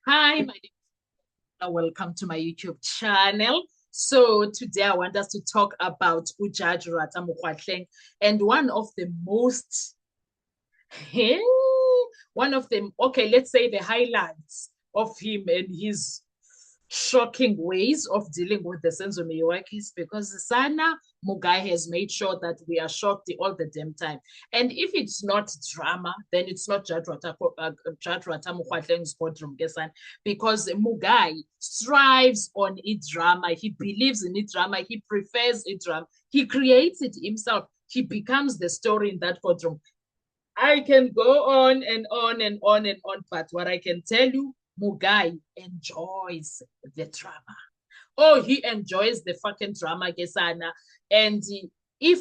Hi, my name is Anna. Welcome to my YouTube channel. So today I want us to talk about uJaji Ratha Mokgoatlheng and one of the most, one of them, okay, let's say the highlights of him and his shocking ways of dealing with the Senzo Meyiwa case, because Sana Mugai has made sure that we are shocked all the damn time. And if it's not drama, then it's not Jaji Ratha Mokgoatlheng's courtroom, because Mugai strives on it drama. He believes in it drama. He prefers it drama. He creates it himself. He becomes the story in that courtroom. I can go on and on and on and on, but what I can tell you, Mugai enjoys the drama. Oh, he enjoys the fucking drama, Gesana. And if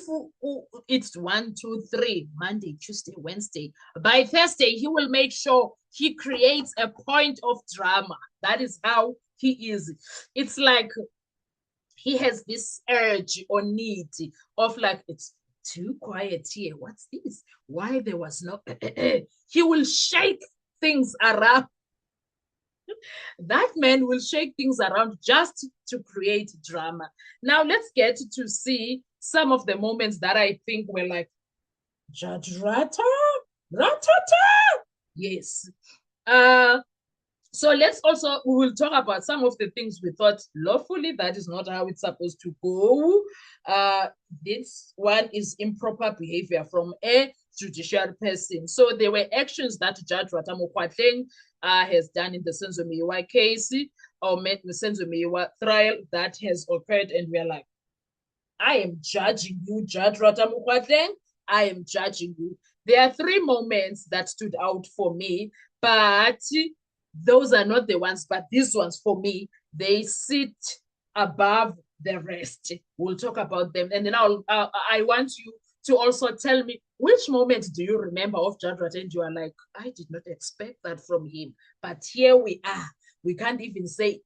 it's 1, 2, 3, Monday, Tuesday, Wednesday, by Thursday, he will make sure he creates a point of drama. That is how he is. It's like he has this urge or need of like, it's too quiet here. What's this? Why there was no he will shake things around. That man will shake things around just to create drama. Now let's get to see some of the moments that I think were like, Jaji Ratha, Ratata. Yes. So let's also, we will talk about some of the things we thought lawfully, that is not how it's supposed to go. This one is improper behavior from a judicial person. So there were actions that Judge Ratha Mokgoatlheng has done in the Senzo Meyiwa case or the Senzo Meyiwa trial that has occurred, and we're like, I am judging you, Judge Ratha Mokgoatlheng. I am judging you. There are 3 moments that stood out for me, but those are not the ones, but these ones for me, they sit above the rest. We'll talk about them. And then I want you to also tell me, which moment do you remember of Judge Ratha and you are like, I did not expect that from him. But here we are. We can't even say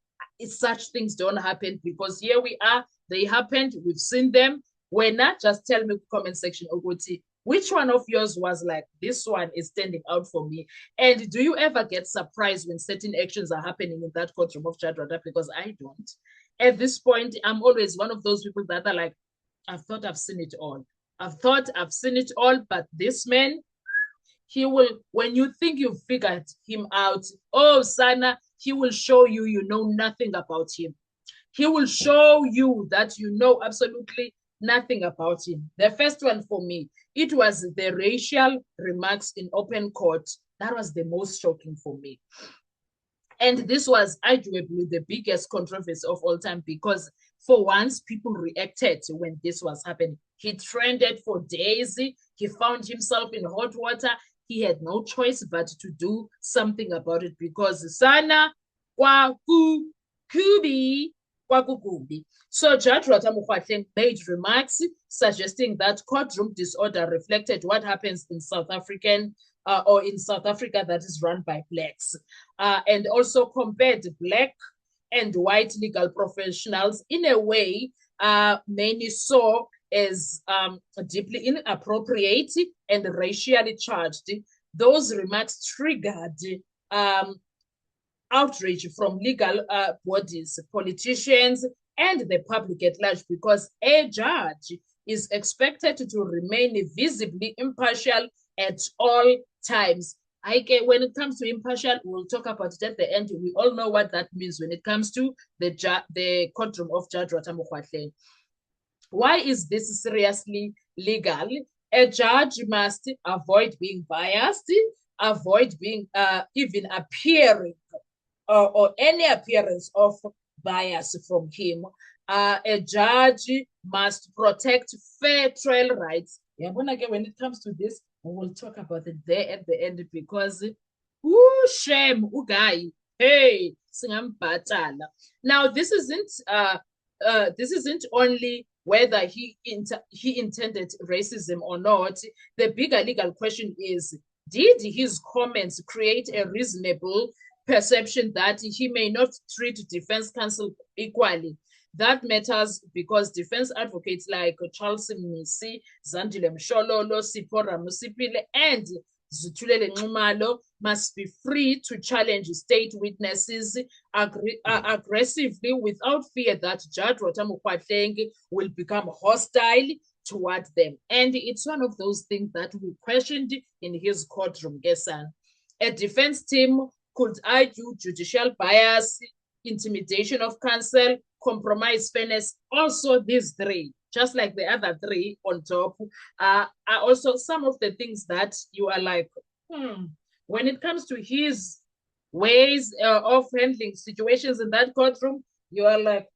such things don't happen, because here we are. They happened. We've seen them. When not, just tell me comment section, Ogoti, which one of yours was like, this one is standing out for me? And do you ever get surprised when certain actions are happening in that courtroom of Judge Ratha? Because I don't. At this point, I'm always one of those people that are like, I've thought I've seen it all. I've thought I've seen it all, but this man, he will, when you think you've figured him out, oh, Sana, he will show you you know nothing about him. He will show you that you know absolutely nothing about him. The first one for me, it was the racial remarks in open court. That was the most shocking for me. And this was arguably the biggest controversy of all time, because for once people reacted when this was happening. He trended for days. He found himself in hot water. He had no choice but to do something about it, because Sana kwaku kubi kwakukubi. So Judge Ratha Mokgoatlheng made remarks suggesting that courtroom disorder reflected what happens in South African or in South Africa that is run by blacks, and also compared black and white legal professionals in a way many saw as deeply inappropriate and racially charged. Those remarks triggered outrage from legal bodies, politicians, and the public at large, because a judge is expected to remain visibly impartial at all times. When it comes to impartial, we'll talk about it at the end. We all know what that means when it comes to the courtroom of Judge Ratha Mokgoatlheng. Why is this seriously legal? A judge must avoid being biased, avoid being even appearing or any appearance of bias from him. A judge must protect fair trial rights. Yeah, when it comes to this, we will talk about it there at the end, because shame, guy. Hey, singambatala. Now this isn't only whether he intended racism or not. The bigger legal question is, did his comments create a reasonable perception that he may not treat defense counsel equally? That matters because defense advocates like Charles Mnisi, Zandile Mshololo, Sipora Musipile, and Zutulele Nxumalo must be free to challenge state witnesses aggressively without fear that Judge Rota will become hostile toward them. And it's one of those things that we questioned in his courtroom, Gesan. A defense team could argue judicial bias, intimidation of counsel, compromise fairness. Also, these three, just like the other three on top, are also some of the things that you are like, when it comes to his ways of handling situations in that courtroom, you are like,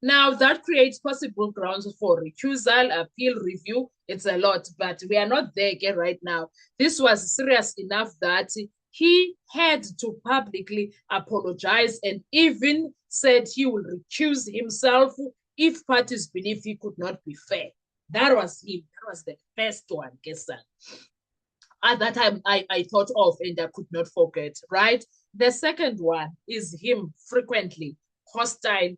Now, that creates possible grounds for recusal, appeal, review. It's a lot, but we are not there yet right now. This was serious enough that he had to publicly apologize and even said he will recuse himself if parties believe he could not be fair. That was him. That was the first one, Gesan. At that time, I thought of and I could not forget, right? The second one is him frequent hostile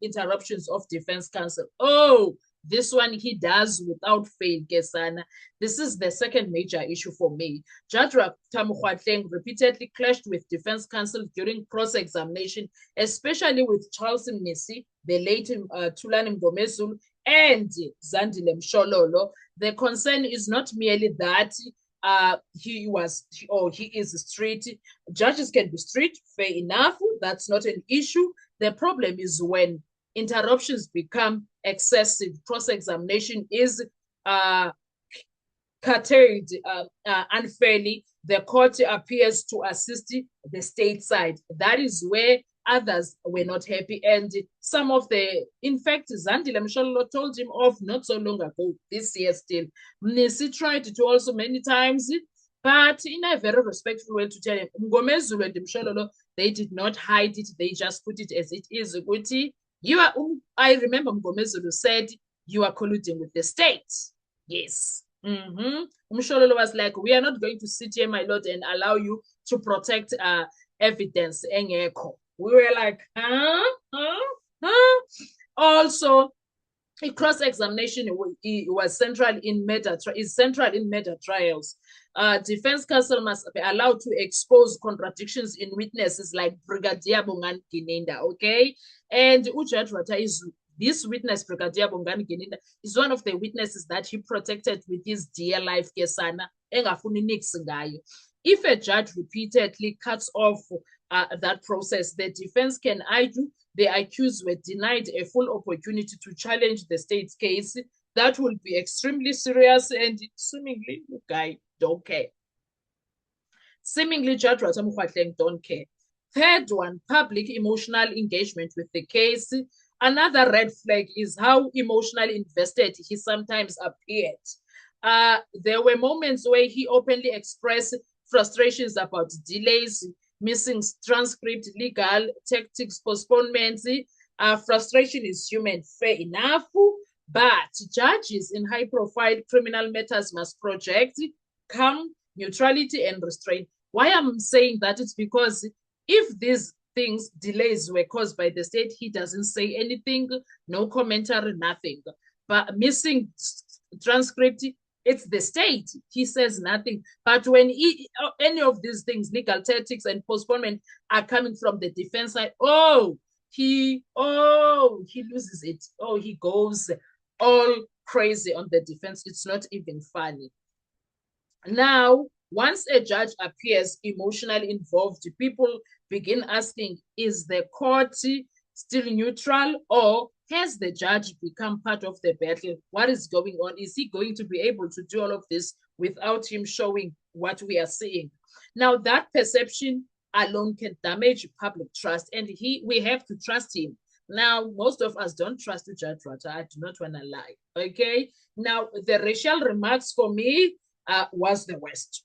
interruptions of defense counsel. Oh, this one he does without fail, Gesana. This is the second major issue for me. Judge Tamukwateng repeatedly clashed with defense counsel during cross-examination, especially with Charles Mnisi, the late Thulani Mngomezulu, and Zandile Mshololo. The concern is not merely that he is strict. Judges can be strict, fair enough. That's not an issue. The problem is when interruptions become excessive, cross-examination is curtailed unfairly. The court appears to assist the state side. That is where others were not happy. And some of in fact, Zandile Mshololo told him off not so long ago, this year still. Mnisi tried to also many times, but in a very respectful way to tell him, Mngomezulu and Mshololo, they did not hide it. They just put it as it is. I remember Mngomezulu said, you are colluding with the state. Yes. Mshololo was like, we are not going to sit here, my lord, and allow you to protect evidence. We were like, Also, a cross-examination was central in murder trials. Defense counsel must be allowed to expose contradictions in witnesses like Brigadier Bongani Gininda, okay? And Ujudge Rata this witness, Brigadier Bongani Gininda, is one of the witnesses that he protected with his dear life, Kesana. If a judge repeatedly cuts off that process, the defense can argue the accused were denied a full opportunity to challenge the state's case. That will be extremely serious and seemingly, guy don't care. Seemingly, Judge Ratamukwateng don't care. Third one, public emotional engagement with the case. Another red flag is how emotionally invested he sometimes appeared. There were moments where he openly expressed frustrations about delays, missing transcript, legal tactics, postponements. Frustration is human, fair enough, but judges in high-profile criminal matters must project calm, neutrality, and restraint. Why I'm saying that is because if these delays were caused by the state, he doesn't say anything, no commentary, nothing. But missing transcript, it's the state. He says nothing. But when any of these things, legal tactics and postponement, are coming from the defense side, he loses it. He goes all crazy on the defense. It's not even funny. Now, once a judge appears emotionally involved, people begin asking, is the court still neutral, or has the judge become part of the battle? What is going on? Is he going to be able to do all of this without him showing what we are seeing? Now, that perception alone can damage public trust, and we have to trust him. Now, most of us don't trust Judge Rata. I do not want to lie, okay? Now, the racial remarks for me was the worst.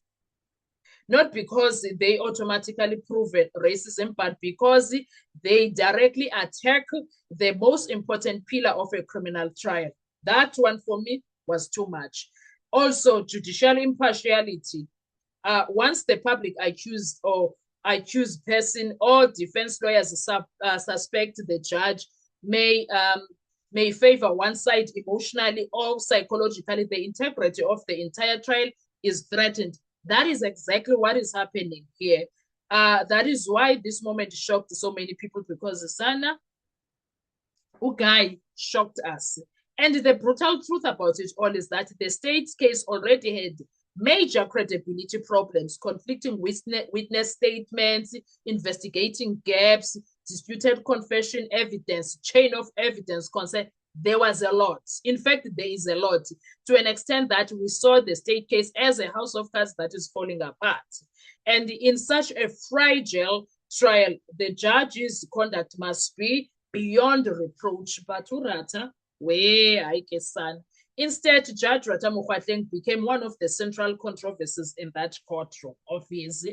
Not because they automatically prove racism, but because they directly attack the most important pillar of a criminal trial. That one for me was too much. Also, judicial impartiality. Once the public accused person or defense lawyers suspect the judge may favor one side emotionally or psychologically, the integrity of the entire trial is threatened. That is exactly what is happening here. That is why this moment shocked so many people, because Sana Ugai shocked us. And the brutal truth about it all is that the state's case already had major credibility problems, conflicting witness statements, investigating gaps, disputed confession evidence, chain of evidence, consent. There was a lot. In fact, there is a lot, to an extent that we saw the state case as a house of cards that is falling apart. And in such a fragile trial, the judge's conduct must be beyond reproach. But Urata, where I guess son. Instead, Judge Rata Mokwatleng became one of the central controversies in that courtroom of his.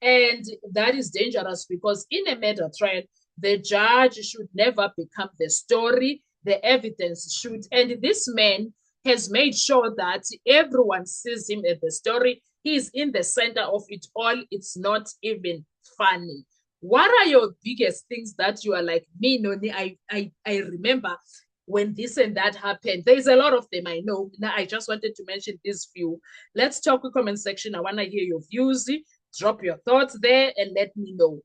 And that is dangerous, because in a murder trial, the judge should never become the story, the evidence should. And this man has made sure that everyone sees him as the story. He is in the center of it all. It's not even funny. What are your biggest things that you are like, me, Noni, I remember when this and that happened? There's a lot of them, I know. Now, I just wanted to mention this few. Let's talk in the comment section. I want to hear your views. Drop your thoughts there and let me know.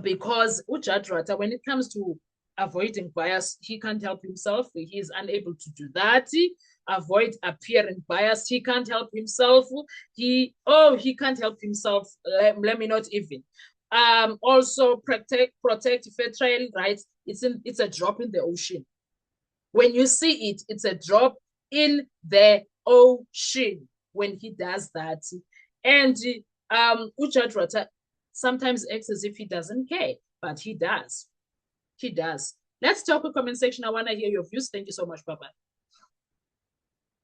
Because Ujudge Rata, when it comes to avoiding bias, he can't help himself. He is unable to do that. Avoid appearing biased. He can't help himself. He can't help himself. Let me not even. Also protect fair trial rights. It's a drop in the ocean. When you see it, it's a drop in the ocean when he does that. And Ujudge Rata sometimes acts as if he doesn't care, but he does. He does. Let's talk in the comment section. I want to hear your views. Thank you so much. Bye-bye.